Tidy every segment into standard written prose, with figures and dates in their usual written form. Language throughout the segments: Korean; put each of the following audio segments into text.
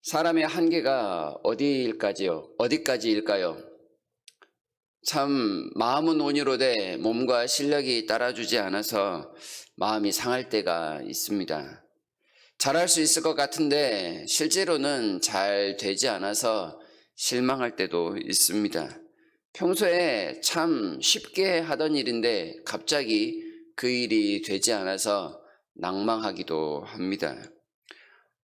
사람의 한계가 어디까지일까요? 참 마음은 온유로되 몸과 실력이 따라주지 않아서 마음이 상할 때가 있습니다. 잘할 수 있을 것 같은데 실제로는 잘 되지 않아서 실망할 때도 있습니다. 평소에 참 쉽게 하던 일인데 갑자기 그 일이 되지 않아서 낭망하기도 합니다.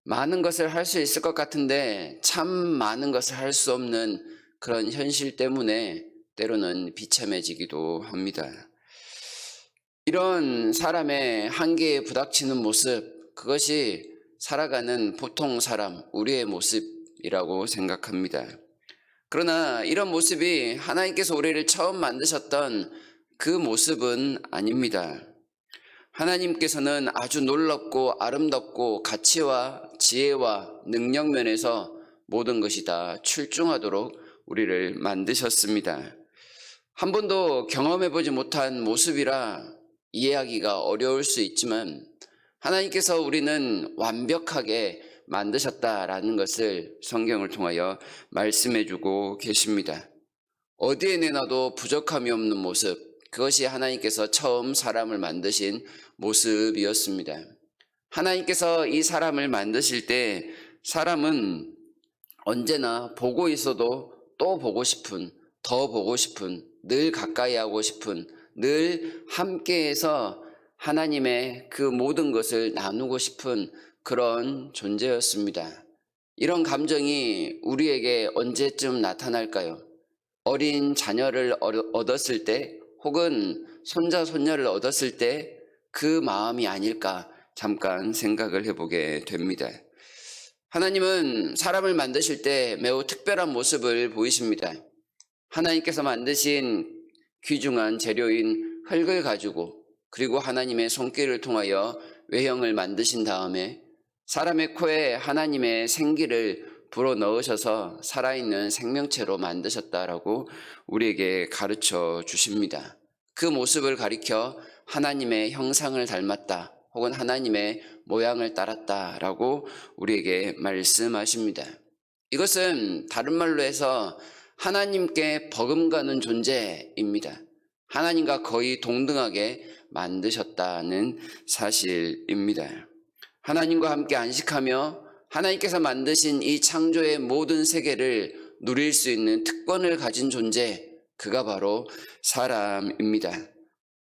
많은 것을 할 수 있을 것 같은데 참 많은 것을 할 수 없는 그런 현실 때문에 때로는 비참해지기도 합니다. 이런 사람의 한계에 부닥치는 모습, 그것이 살아가는 보통 사람, 우리의 모습이라고 생각합니다. 그러나 이런 모습이 하나님께서 우리를 처음 만드셨던 그 모습은 아닙니다. 하나님께서는 아주 놀랍고 아름답고 가치와 지혜와 능력 면에서 모든 것이 다 출중하도록 우리를 만드셨습니다. 한 번도 경험해보지 못한 모습이라 이해하기가 어려울 수 있지만 하나님께서 우리는 완벽하게 만드셨다라는 것을 성경을 통하여 말씀해주고 계십니다. 어디에 내놔도 부족함이 없는 모습, 그것이 하나님께서 처음 사람을 만드신 모습이었습니다. 하나님께서 이 사람을 만드실 때 사람은 언제나 보고 있어도 또 보고 싶은, 더 보고 싶은, 늘 가까이 하고 싶은, 늘 함께해서 하나님의 그 모든 것을 나누고 싶은 그런 존재였습니다. 이런 감정이 우리에게 언제쯤 나타날까요? 어린 자녀를 얻었을 때 혹은 손자 손녀를 얻었을 때 그 마음이 아닐까 잠깐 생각을 해보게 됩니다. 하나님은 사람을 만드실 때 매우 특별한 모습을 보이십니다. 하나님께서 만드신 귀중한 재료인 흙을 가지고 그리고 하나님의 손길을 통하여 외형을 만드신 다음에 사람의 코에 하나님의 생기를 불어 넣으셔서 살아있는 생명체로 만드셨다라고 우리에게 가르쳐 주십니다. 그 모습을 가리켜 하나님의 형상을 닮았다 혹은 하나님의 모양을 따랐다라고 우리에게 말씀하십니다. 이것은 다른 말로 해서 하나님께 버금가는 존재입니다. 하나님과 거의 동등하게 만드셨다는 사실입니다. 하나님과 함께 안식하며 하나님께서 만드신 이 창조의 모든 세계를 누릴 수 있는 특권을 가진 존재, 그가 바로 사람입니다.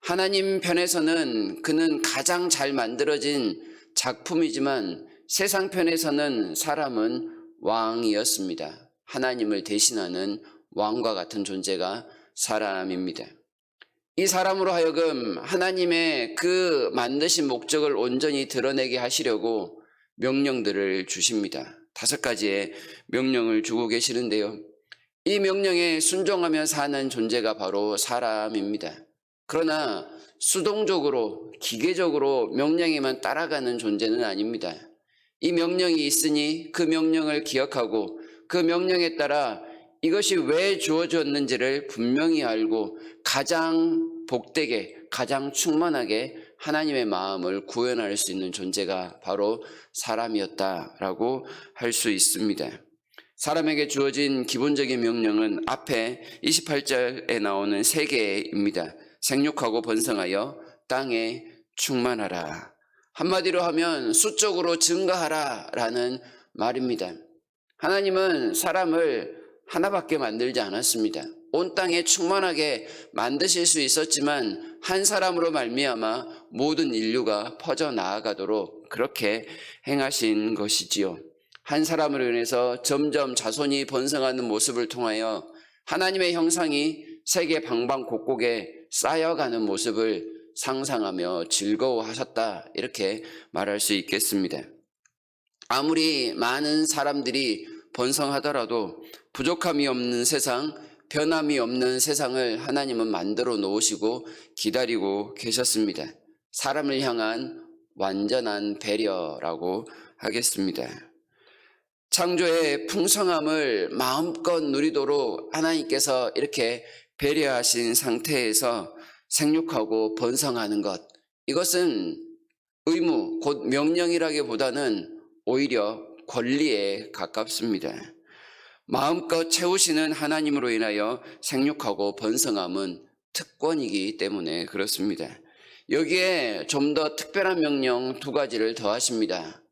하나님 편에서는 그는 가장 잘 만들어진 작품이지만 세상 편에서는 사람은 왕이었습니다. 하나님을 대신하는 왕과 같은 존재가 사람입니다. 이 사람으로 하여금 하나님의 그 만드신 목적을 온전히 드러내게 하시려고 명령들을 주십니다. 5가지의 명령을 주고 계시는데요. 이 명령에 순종하며 사는 존재가 바로 사람입니다. 그러나 수동적으로, 기계적으로 명령에만 따라가는 존재는 아닙니다. 이 명령이 있으니 그 명령을 기억하고 그 명령에 따라 이것이 왜 주어졌는지를 분명히 알고 가장 복되게, 가장 충만하게 하나님의 마음을 구현할 수 있는 존재가 바로 사람이었다라고 할 수 있습니다. 사람에게 주어진 기본적인 명령은 앞에 28절에 나오는 3개입니다. 생육하고 번성하여 땅에 충만하라. 한마디로 하면 수적으로 증가하라 라는 말입니다. 하나님은 사람을 하나밖에 만들지 않았습니다. 온 땅에 충만하게 만드실 수 있었지만 한 사람으로 말미암아 모든 인류가 퍼져나가도록 그렇게 행하신 것이지요. 한 사람으로 인해서 점점 자손이 번성하는 모습을 통하여 하나님의 형상이 세계 방방곡곡에 쌓여가는 모습을 상상하며 즐거워하셨다, 이렇게 말할 수 있겠습니다. 아무리 많은 사람들이 번성하더라도 부족함이 없는 세상, 변함이 없는 세상을 하나님은 만들어 놓으시고 기다리고 계셨습니다. 사람을 향한 완전한 배려라고 하겠습니다. 창조의 풍성함을 마음껏 누리도록 하나님께서 이렇게 배려하신 상태에서 생육하고 번성하는 것, 이것은 의무, 곧 명령이라기보다는 오히려 권리에 가깝습니다. 마음껏 채우시는 하나님으로 인하여 생육하고 번성함은 특권이기 때문에 그렇습니다. 여기에 좀 더 특별한 명령 두 가지를 더하십니다.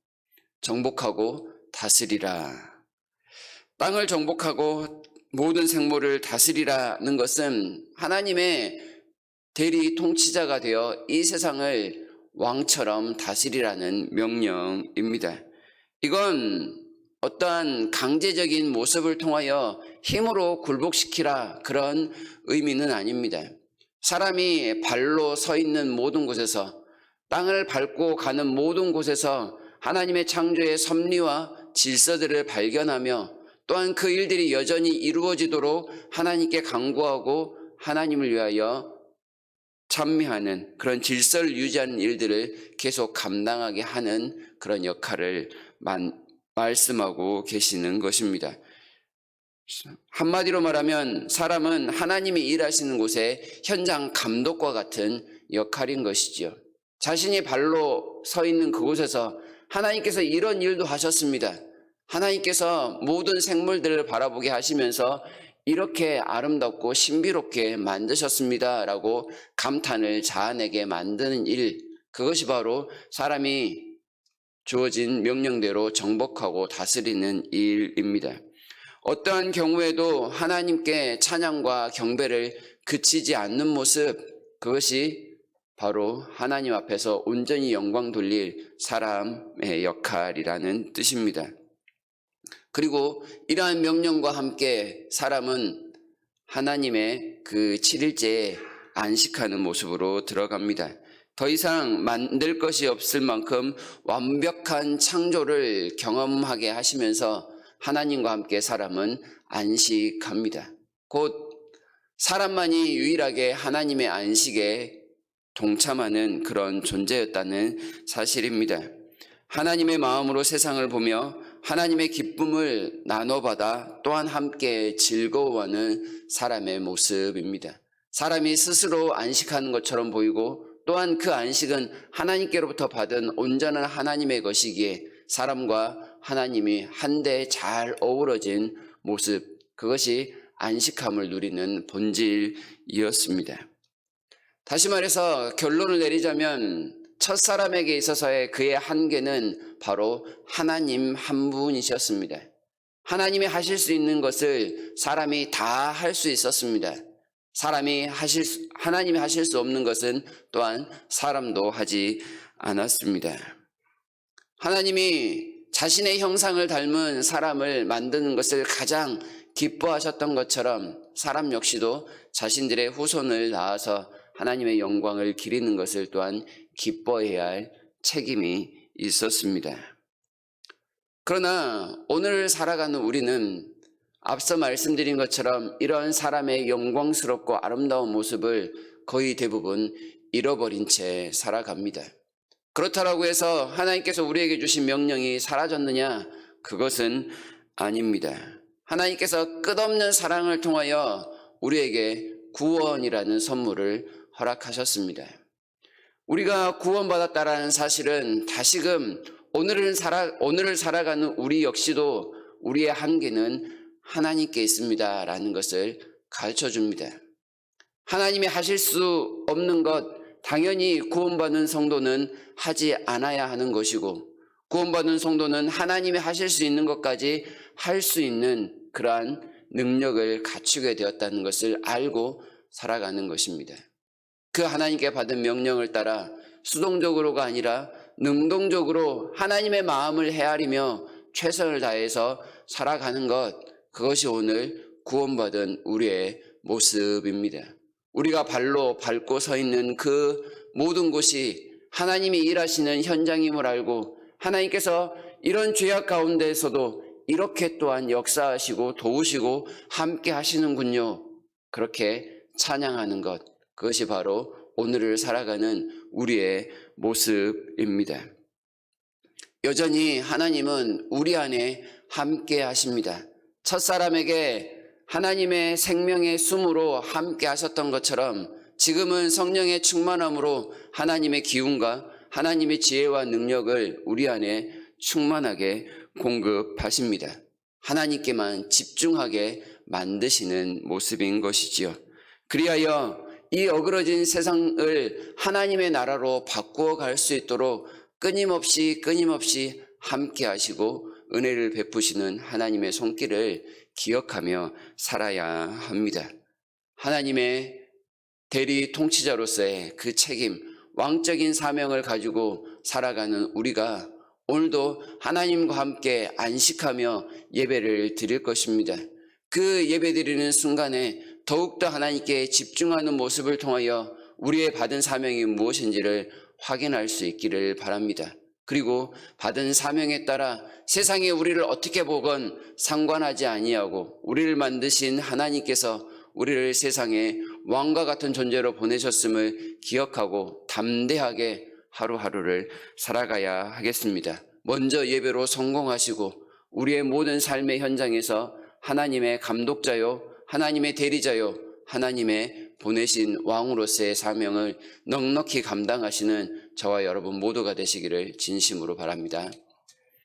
정복하고 다스리라. 땅을 정복하고 모든 생물을 다스리라는 것은 하나님의 대리 통치자가 되어 이 세상을 왕처럼 다스리라는 명령입니다. 이건 어떠한 강제적인 모습을 통하여 힘으로 굴복시키라 그런 의미는 아닙니다. 사람이 발로 서 있는 모든 곳에서, 땅을 밟고 가는 모든 곳에서 하나님의 창조의 섭리와 질서들을 발견하며 또한 그 일들이 여전히 이루어지도록 하나님께 간구하고 하나님을 위하여 찬미하는 그런 질서를 유지하는 일들을 계속 감당하게 하는 그런 역할을 말씀하고 계시는 것입니다. 한마디로 말하면 사람은 하나님이 일하시는 곳에 현장 감독과 같은 역할인 것이지요. 자신이 발로 서 있는 그곳에서 하나님께서 이런 일도 하셨습니다. 하나님께서 모든 생물들을 바라보게 하시면서 이렇게 아름답고 신비롭게 만드셨습니다 라고 감탄을 자아내게 만드는 일, 그것이 바로 사람이 주어진 명령대로 정복하고 다스리는 일입니다. 어떠한 경우에도 하나님께 찬양과 경배를 그치지 않는 모습, 그것이 바로 하나님 앞에서 온전히 영광 돌릴 사람의 역할이라는 뜻입니다. 그리고 이러한 명령과 함께 사람은 하나님의 그 7일째에 안식하는 모습으로 들어갑니다. 더 이상 만들 것이 없을 만큼 완벽한 창조를 경험하게 하시면서 하나님과 함께 사람은 안식합니다. 곧 사람만이 유일하게 하나님의 안식에 동참하는 그런 존재였다는 사실입니다. 하나님의 마음으로 세상을 보며 하나님의 기쁨을 나눠받아 또한 함께 즐거워하는 사람의 모습입니다. 사람이 스스로 안식하는 것처럼 보이고 또한 그 안식은 하나님께로부터 받은 온전한 하나님의 것이기에 사람과 하나님이 한데 잘 어우러진 모습, 그것이 안식함을 누리는 본질이었습니다. 다시 말해서 결론을 내리자면 첫사람에게 있어서의 그의 한계는 바로 하나님 한 분이셨습니다. 하나님이 하실 수 있는 것을 사람이 다 할 수 있었습니다. 하나님이 하실 수 없는 것은 또한 사람도 하지 않았습니다. 하나님이 자신의 형상을 닮은 사람을 만드는 것을 가장 기뻐하셨던 것처럼 사람 역시도 자신들의 후손을 낳아서 하나님의 영광을 기리는 것을 또한 기뻐해야 할 책임이 있었습니다. 그러나 오늘 살아가는 우리는 앞서 말씀드린 것처럼 이런 사람의 영광스럽고 아름다운 모습을 거의 대부분 잃어버린 채 살아갑니다. 그렇다고 해서 하나님께서 우리에게 주신 명령이 사라졌느냐? 그것은 아닙니다. 하나님께서 끝없는 사랑을 통하여 우리에게 구원이라는 선물을 허락하셨습니다. 우리가 구원받았다라는 사실은 다시금 오늘을 살아가는 우리 역시도 우리의 한계는 하나님께 있습니다 라는 것을 가르쳐 줍니다. 하나님이 하실 수 없는 것, 당연히 구원받은 성도는 하지 않아야 하는 것이고, 구원받은 성도는 하나님이 하실 수 있는 것까지 할 수 있는 그러한 능력을 갖추게 되었다는 것을 알고 살아가는 것입니다. 그 하나님께 받은 명령을 따라 수동적으로가 아니라 능동적으로 하나님의 마음을 헤아리며 최선을 다해서 살아가는 것, 그것이 오늘 구원받은 우리의 모습입니다. 우리가 발로 밟고 서 있는 그 모든 곳이 하나님이 일하시는 현장임을 알고 하나님께서 이런 죄악 가운데에서도 이렇게 또한 역사하시고 도우시고 함께 하시는군요. 그렇게 찬양하는 것, 그것이 바로 오늘을 살아가는 우리의 모습입니다. 여전히 하나님은 우리 안에 함께 하십니다. 첫사람에게 하나님의 생명의 숨으로 함께 하셨던 것처럼 지금은 성령의 충만함으로 하나님의 기운과 하나님의 지혜와 능력을 우리 안에 충만하게 공급하십니다. 하나님께만 집중하게 만드시는 모습인 것이지요. 그리하여 이 어그러진 세상을 하나님의 나라로 바꾸어 갈 수 있도록 끊임없이 함께 하시고 은혜를 베푸시는 하나님의 손길을 기억하며 살아야 합니다. 하나님의 대리 통치자로서의 그 책임, 왕적인 사명을 가지고 살아가는 우리가 오늘도 하나님과 함께 안식하며 예배를 드릴 것입니다. 그 예배 드리는 순간에 더욱더 하나님께 집중하는 모습을 통하여 우리의 받은 사명이 무엇인지를 확인할 수 있기를 바랍니다. 그리고 받은 사명에 따라 세상에 우리를 어떻게 보건 상관하지 아니하고 우리를 만드신 하나님께서 우리를 세상에 왕과 같은 존재로 보내셨음을 기억하고 담대하게 하루하루를 살아가야 하겠습니다. 먼저 예배로 성공하시고 우리의 모든 삶의 현장에서 하나님의 감독자요, 하나님의 대리자요, 하나님의 보내신 왕으로서의 사명을 넉넉히 감당하시는 저와 여러분 모두가 되시기를 진심으로 바랍니다.